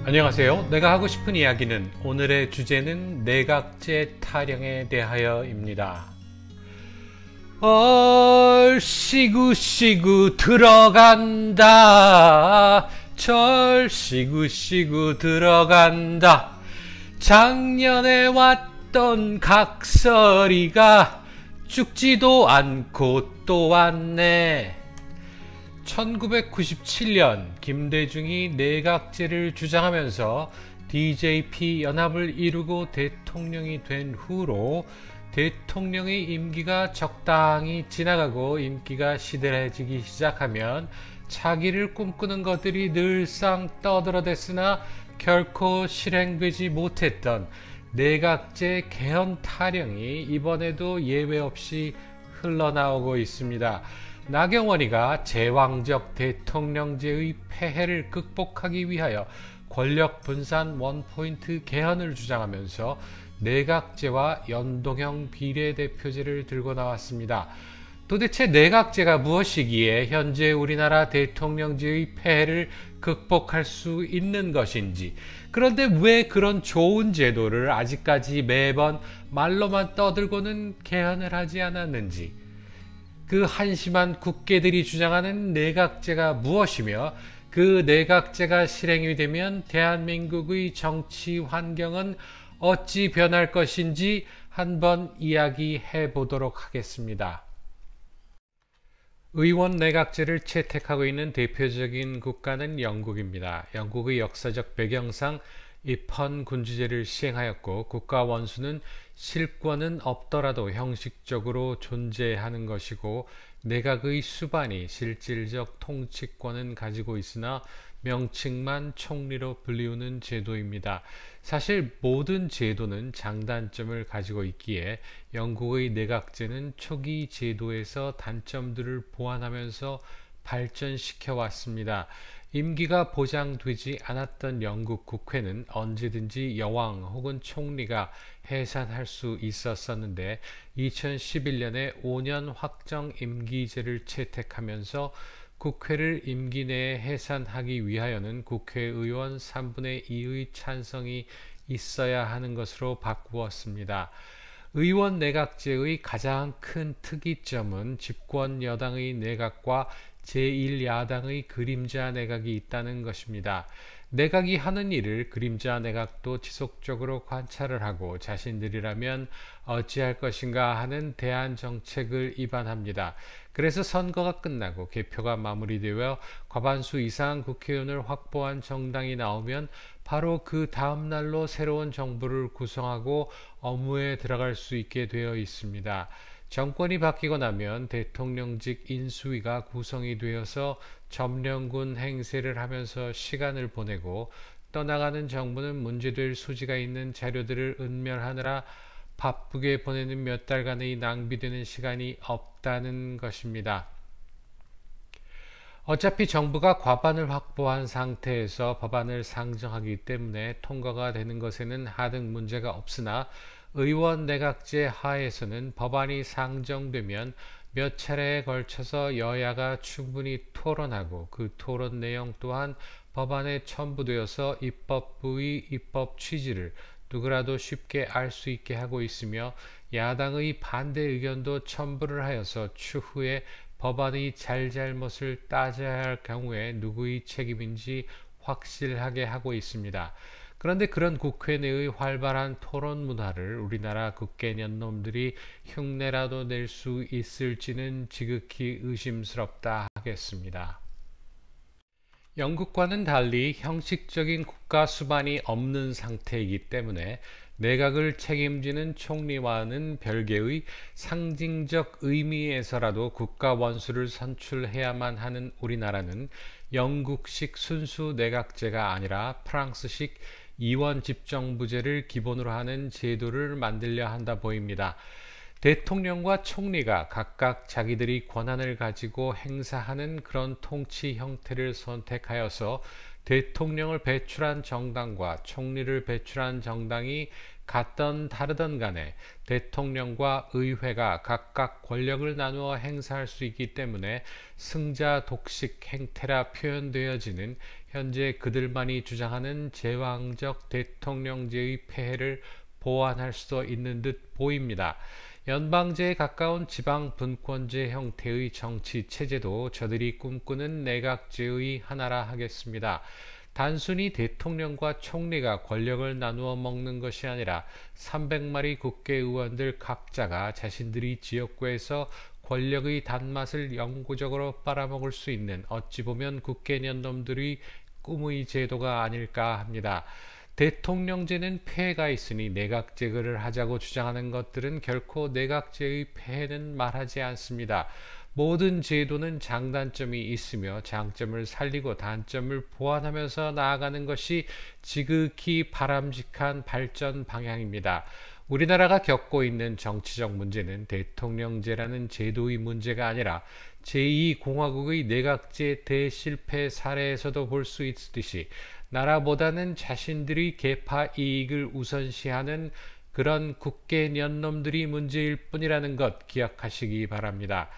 안녕하세요. 내가 하고 싶은 이야기는 오늘의 주제는 내각제 타령에 대하여입니다. 시구시구 들어간다. 시구시구 들어간다. 작년에 왔던 각설이가 죽지도 않고 또 왔네. 1997년 김대중이 내각제를 주장하면서 DJP 연합을 이루고 대통령이 된 후로 대통령의 임기가 적당히 지나가고 인기가 시들해지기 시작하면 차기를 꿈꾸는 것들이 늘상 떠들어댔으나 결코 실행되지 못했던 내각제 개헌 타령이 이번에도 예외 없이 흘러나오고 있습니다. 나경원이가 제왕적 대통령제의 폐해를 극복하기 위하여 권력 분산 원포인트 개헌을 주장하면서 내각제와 연동형 비례대표제를 들고 나왔습니다. 도대체 내각제가 무엇이기에 현재 우리나라 대통령제의 폐해를 극복할 수 있는 것인지, 그런데 왜 그런 좋은 제도를 아직까지 매번 말로만 떠들고는 개헌을 하지 않았는지, 그 한심한 국회들이 주장하는 내각제가 무엇이며 그 내각제가 실행이 되면 대한민국의 정치 환경은 어찌 변할 것인지 한번 이야기해 보도록 하겠습니다. 의원 내각제를 채택하고 있는 대표적인 국가는 영국입니다. 영국의 역사적 배경상 입헌 군주제를 시행하였고 국가 원수는 실권은 없더라도 형식적으로 존재하는 것이고 내각의 수반이 실질적 통치권은 가지고 있으나 명칭만 총리로 불리우는 제도입니다. 사실 모든 제도는 장단점을 가지고 있기에 영국의 내각제는 초기 제도에서 단점들을 보완하면서 발전시켜 왔습니다. 임기가 보장되지 않았던 영국 국회는 언제든지 여왕 혹은 총리가 해산할 수 있었었는데 2011년에 5년 확정 임기제를 채택하면서 국회를 임기 내에 해산하기 위하여는 국회의원 3분의 2의 찬성이 있어야 하는 것으로 바꾸었습니다. 의원 내각제의 가장 큰 특이점은 집권 여당의 내각과 제1야당의 그림자 내각이 있다는 것입니다. 내각이 하는 일을 그림자 내각도 지속적으로 관찰을 하고 자신들이라면 어찌할 것인가 하는 대안 정책을 입안합니다. 그래서 선거가 끝나고 개표가 마무리되어 과반수 이상 국회의원을 확보한 정당이 나오면 바로 그 다음 날로 새로운 정부를 구성하고 업무에 들어갈 수 있게 되어 있습니다. 정권이 바뀌고 나면 대통령직 인수위가 구성이 되어서 점령군 행세를 하면서 시간을 보내고 떠나가는 정부는 문제될 소지가 있는 자료들을 은멸하느라 바쁘게 보내는 몇 달간의 낭비되는 시간이 없다는 것입니다. 어차피 정부가 과반을 확보한 상태에서 법안을 상정하기 때문에 통과가 되는 것에는 하등 문제가 없으나 의원 내각제 하에서는 법안이 상정되면 몇 차례에 걸쳐서 여야가 충분히 토론하고 그 토론 내용 또한 법안에 첨부되어서 입법부의 입법 취지를 누구라도 쉽게 알 수 있게 하고 있으며 야당의 반대 의견도 첨부를 하여서 추후에 법안의 잘잘못을 따져야 할 경우에 누구의 책임인지 확실하게 하고 있습니다. 그런데 그런 국회 내의 활발한 토론 문화를 우리나라 국회년놈들이 흉내라도 낼 수 있을지는 지극히 의심스럽다 하겠습니다. 영국과는 달리 형식적인 국가 수반이 없는 상태이기 때문에 내각을 책임지는 총리와는 별개의 상징적 의미에서라도 국가 원수를 선출해야만 하는 우리나라는 영국식 순수 내각제가 아니라 프랑스식 이원 집정부제를 기본으로 하는 제도를 만들려 한다 보입니다. 대통령과 총리가 각각 자기들이 권한을 가지고 행사하는 그런 통치 형태를 선택하여서 대통령을 배출한 정당과 총리를 배출한 정당이 같던 다르던 간에 대통령과 의회가 각각 권력을 나누어 행사할 수 있기 때문에 승자 독식 행태라 표현되어지는 현재 그들만이 주장하는 제왕적 대통령제의 폐해를 보완할 수 있는 듯 보입니다. 연방제에 가까운 지방 분권제 형태의 정치 체제도 저들이 꿈꾸는 내각제의 하나라 하겠습니다. 단순히 대통령과 총리가 권력을 나누어 먹는 것이 아니라 300마리 국회의원들 각자가 자신들이 지역구에서 권력의 단맛을 영구적으로 빨아먹을 수 있는 어찌 보면 국회의원놈들의 꿈의 제도가 아닐까 합니다. 대통령제는 폐해가 있으니 내각제를 하자고 주장하는 것들은 결코 내각제의 폐해는 말하지 않습니다. 모든 제도는 장단점이 있으며 장점을 살리고 단점을 보완하면서 나아가는 것이 지극히 바람직한 발전 방향입니다. 우리나라가 겪고 있는 정치적 문제는 대통령제라는 제도의 문제가 아니라 제2공화국의 내각제 대실패 사례에서도 볼 수 있듯이 나라보다는 자신들의 계파 이익을 우선시하는 그런 국회의원놈들이 문제일 뿐이라는 것 기억하시기 바랍니다.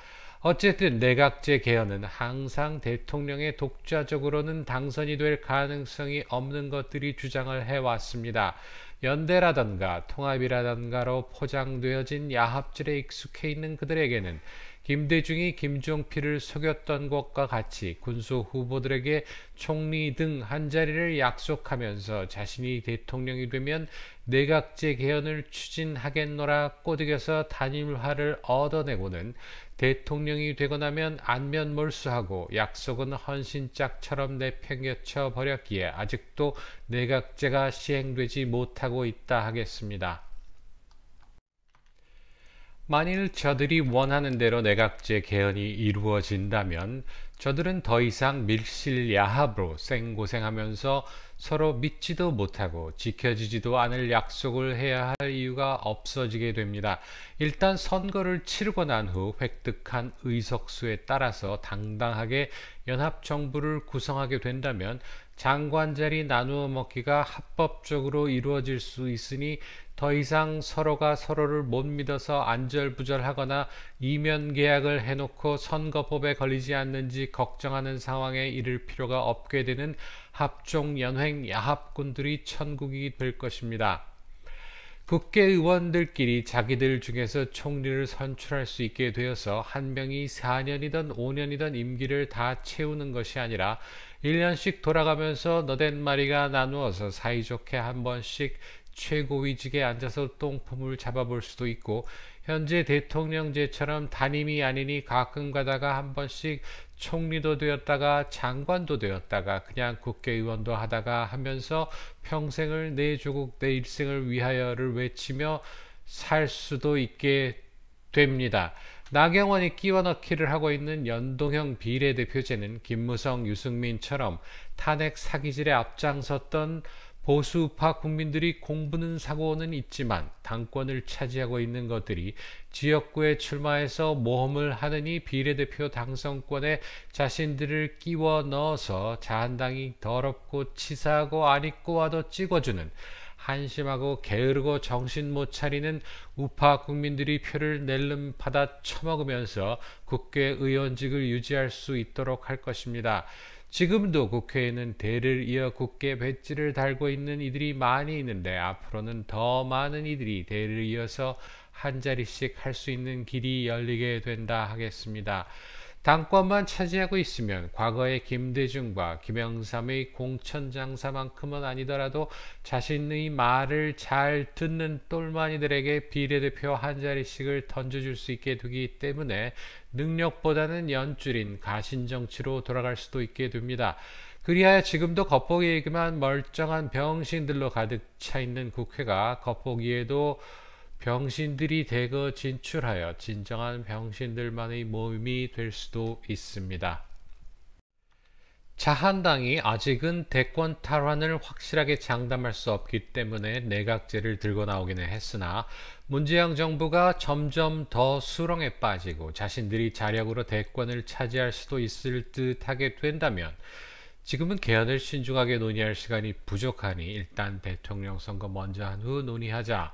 어쨌든 내각제 개헌은 항상 대통령의 독자적으로는 당선이 될 가능성이 없는 것들이 주장을 해왔습니다. 연대라던가 통합이라던가로 포장되어진 야합질에 익숙해 있는 그들에게는 김대중이 김종필을 속였던 것과 같이 군수 후보들에게 총리 등 한자리를 약속하면서 자신이 대통령이 되면 내각제 개헌을 추진하겠노라 꼬드겨서 단일화를 얻어내고는 대통령이 되고 나면 안면몰수하고 약속은 헌신짝처럼 내팽개쳐 버렸기에 아직도 내각제가 시행되지 못하고 있다 하겠습니다. 만일 저들이 원하는 대로 내각제 개헌이 이루어진다면 저들은 더 이상 밀실야합으로 생고생하면서 서로 믿지도 못하고 지켜지지도 않을 약속을 해야 할 이유가 없어지게 됩니다. 일단 선거를 치르고 난 후 획득한 의석수에 따라서 당당하게 연합정부를 구성하게 된다면 장관 자리 나누어 먹기가 합법적으로 이루어질 수 있으니 더 이상 서로가 서로를 못 믿어서 안절부절하거나 이면 계약을 해놓고 선거법에 걸리지 않는지 걱정하는 상황에 이를 필요가 없게 되는 합종연횡 야합군들이 천국이 될 것입니다. 국회의원들끼리 자기들 중에서 총리를 선출할 수 있게 되어서 한 명이 4년이든 5년이든 임기를 다 채우는 것이 아니라 1년씩 돌아가면서 너댓 마리가 나누어서 사이좋게 한 번씩 최고위직에 앉아서 똥폼을 잡아볼 수도 있고 현재 대통령제처럼 단임이 아니니 가끔 가다가 한 번씩 총리도 되었다가 장관도 되었다가 그냥 국회의원도 하다가 하면서 평생을 내 조국 내 일생을 위하여를 외치며 살 수도 있게 됩니다. 나경원이 끼워넣기를 하고 있는 연동형 비례대표제는 김무성, 유승민처럼 탄핵 사기질에 앞장섰던 보수파 국민들이 공부는 사고는 있지만 당권을 차지하고 있는 것들이 지역구에 출마해서 모험을 하느니 비례대표 당선권에 자신들을 끼워 넣어서 자한당이 더럽고 치사하고 안 입고 와도 찍어주는 한심하고 게으르고 정신 못 차리는 우파 국민들이 표를 낼름 받아 처먹으면서 국회의원직을 유지할 수 있도록 할 것입니다. 지금도 국회에는 대를 이어 국회 배지를 달고 있는 이들이 많이 있는데 앞으로는 더 많은 이들이 대를 이어서 한 자리씩 할 수 있는 길이 열리게 된다 하겠습니다. 당권만 차지하고 있으면 과거의 김대중과 김영삼의 공천장사만큼은 아니더라도 자신의 말을 잘 듣는 똘마니들에게 비례대표 한 자리씩을 던져줄 수 있게 되기 때문에 능력보다는 연줄인 가신정치로 돌아갈 수도 있게 됩니다. 그리하여 지금도 겉보기에만 멀쩡한 병신들로 가득 차 있는 국회가 겉보기에도 병신들이 대거 진출하여 진정한 병신들만의 모임이 될 수도 있습니다. 자한당이 아직은 대권 탈환을 확실하게 장담할 수 없기 때문에 내각제를 들고 나오기는 했으나 문재인 정부가 점점 더 수렁에 빠지고 자신들이 자력으로 대권을 차지할 수도 있을 듯 하게 된다면 지금은 개헌을 신중하게 논의할 시간이 부족하니 일단 대통령 선거 먼저 한 후 논의하자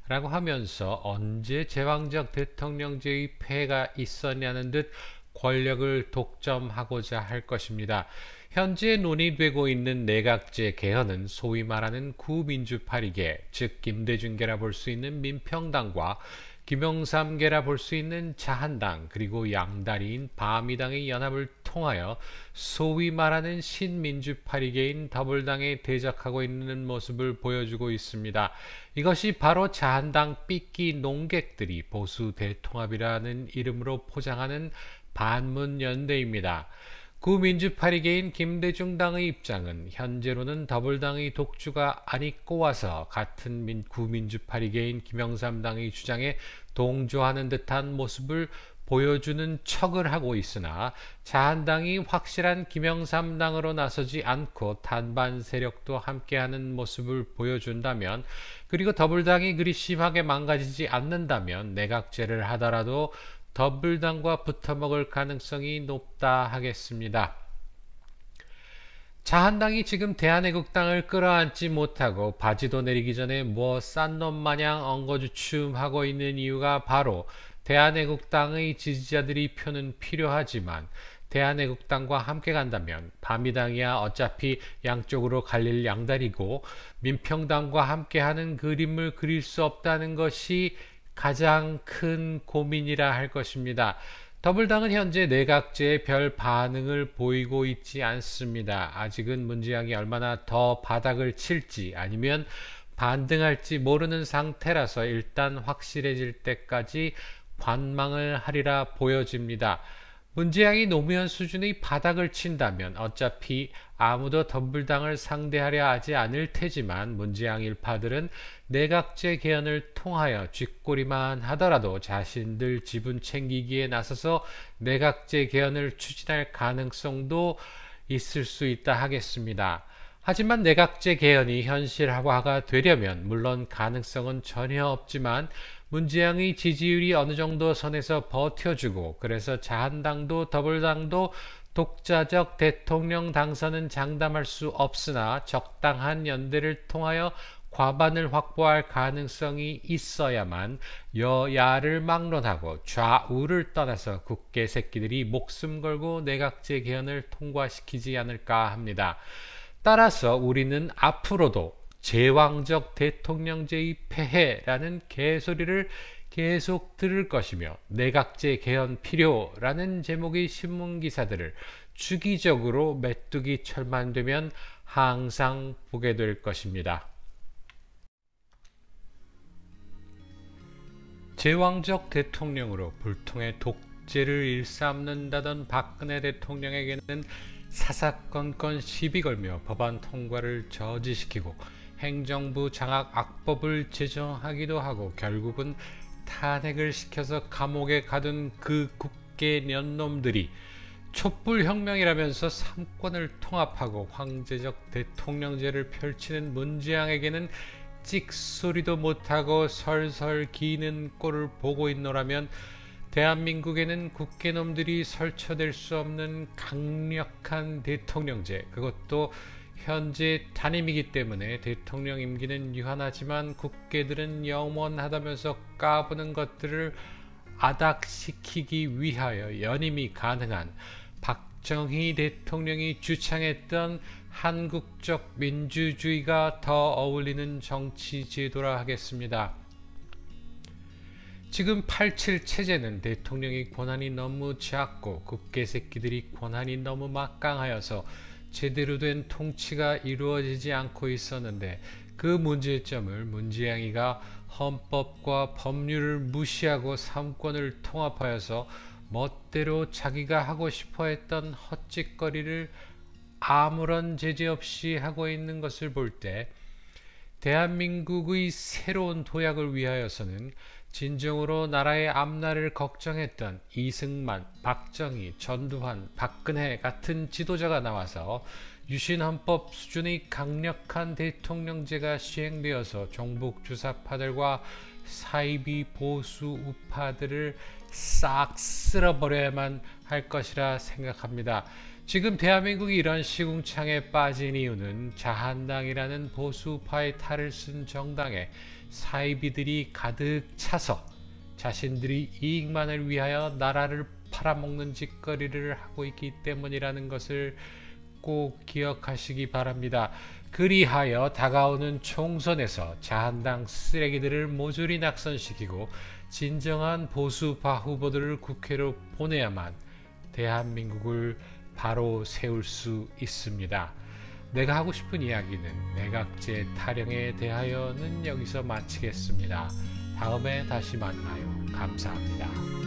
라고 하면서 언제 제왕적 대통령제의 폐해가 있었냐는 듯 권력을 독점하고자 할 것입니다. 현재 논의되고 있는 내각제 개헌은 소위 말하는 구민주파리계, 즉 김대중계라 볼 수 있는 민평당과 김영삼계라 볼 수 있는 자한당, 그리고 양다리인 바미당의 연합을 통하여 소위 말하는 신민주파리계인 더불당에 대적하고 있는 모습을 보여주고 있습니다. 이것이 바로 자한당 삐끼 농객들이 보수 대통합이라는 이름으로 포장하는 반문연대입니다. 구민주파리계인 김대중당의 입장은 현재로는 더불당의 독주가 안이 꼬아서 같은 구민주파리계인 김영삼당의 주장에 동조하는 듯한 모습을 보여주는 척을 하고 있으나 자한당이 확실한 김영삼당으로 나서지 않고 탄반 세력도 함께하는 모습을 보여준다면, 그리고 더불당이 그리 심하게 망가지지 않는다면 내각제를 하더라도 더불당과 붙어먹을 가능성이 높다 하겠습니다. 자한당이 지금 대한애국당을 끌어안지 못하고 바지도 내리기 전에 싼 놈 마냥 엉거주춤하고 있는 이유가 바로 대한애국당의 지지자들이 표는 필요하지만 대한애국당과 함께 간다면 바미당이야 어차피 양쪽으로 갈릴 양다리고 민평당과 함께하는 그림을 그릴 수 없다는 것이 가장 큰 고민이라 할 것입니다. 더불당은 현재 내각제에 별 반응을 보이고 있지 않습니다. 아직은 문재양이 얼마나 더 바닥을 칠지 아니면 반등할지 모르는 상태라서 일단 확실해질 때까지 관망을 하리라 보여집니다. 문재양이 노무현 수준의 바닥을 친다면 어차피 아무도 더불당을 상대하려 하지 않을 테지만 문재양 일파들은 내각제 개헌을 통하여 쥐꼬리만 하더라도 자신들 지분 챙기기에 나서서 내각제 개헌을 추진할 가능성도 있을 수 있다 하겠습니다. 하지만 내각제 개헌이 현실화가 되려면 물론 가능성은 전혀 없지만 문재양의 지지율이 어느 정도 선에서 버텨주고, 그래서 자한당도 더불당도 독자적 대통령 당선은 장담할 수 없으나 적당한 연대를 통하여 과반을 확보할 가능성이 있어야만 여야를 막론하고 좌우를 떠나서 국회 새끼들이 목숨 걸고 내각제 개헌을 통과시키지 않을까 합니다. 따라서 우리는 앞으로도 제왕적 대통령제의 폐해라는 개소리를 계속 들을 것이며 내각제 개헌 필요라는 제목의 신문기사들을 주기적으로 메뚜기 철만 되면 항상 보게 될 것입니다. 제왕적 대통령으로 불통의 독재를 일삼는다던 박근혜 대통령에게는 사사건건 시비 걸며 법안 통과를 저지시키고 행정부 장악 악법을 제정하기도 하고 결국은 탄핵을 시켜서 감옥에 가둔 그 국계 년놈들이 촛불혁명이라면서 삼권을 통합하고 황제적 대통령제를 펼치는 문재양에게는 찍소리도 못하고 설설 기는 꼴을 보고 있노라면 대한민국에는 국회놈들이 설쳐될 수 없는 강력한 대통령제, 그것도 현재 단임이기 때문에 대통령 임기는 유한하지만 국회들은 영원하다면서 까부는 것들을 아닥시키기 위하여 연임이 가능한 박정희 대통령이 주창했던 한국적 민주주의가 더 어울리는 정치 제도라 하겠습니다. 지금 87 체제는 대통령의 권한이 너무 작고 국회 새끼들이 권한이 너무 막강하여서 제대로 된 통치가 이루어지지 않고 있었는데, 그 문제점을 문재양이가 헌법과 법률을 무시하고 삼권을 통합하여서 멋대로 자기가 하고 싶어 했던 헛짓거리를 아무런 제재 없이 하고 있는 것을 볼 때 대한민국의 새로운 도약을 위하여서는 진정으로 나라의 앞날을 걱정했던 이승만, 박정희, 전두환, 박근혜 같은 지도자가 나와서 유신헌법 수준의 강력한 대통령제가 시행되어서 종북주사파들과 사이비 보수 우파들을 싹 쓸어버려야만 할 것이라 생각합니다. 지금 대한민국이 이런 시궁창에 빠진 이유는 자한당이라는 보수파의 탈을 쓴 정당에 사이비들이 가득 차서 자신들이 이익만을 위하여 나라를 팔아먹는 짓거리를 하고 있기 때문이라는 것을 꼭 기억하시기 바랍니다. 그리하여 다가오는 총선에서 자한당 쓰레기들을 모조리 낙선시키고 진정한 보수파 후보들을 국회로 보내야만 대한민국을 바로 세울 수 있습니다. 내가 하고 싶은 이야기는 내각제 타령에 대하여는 여기서 마치겠습니다. 다음에 다시 만나요. 감사합니다.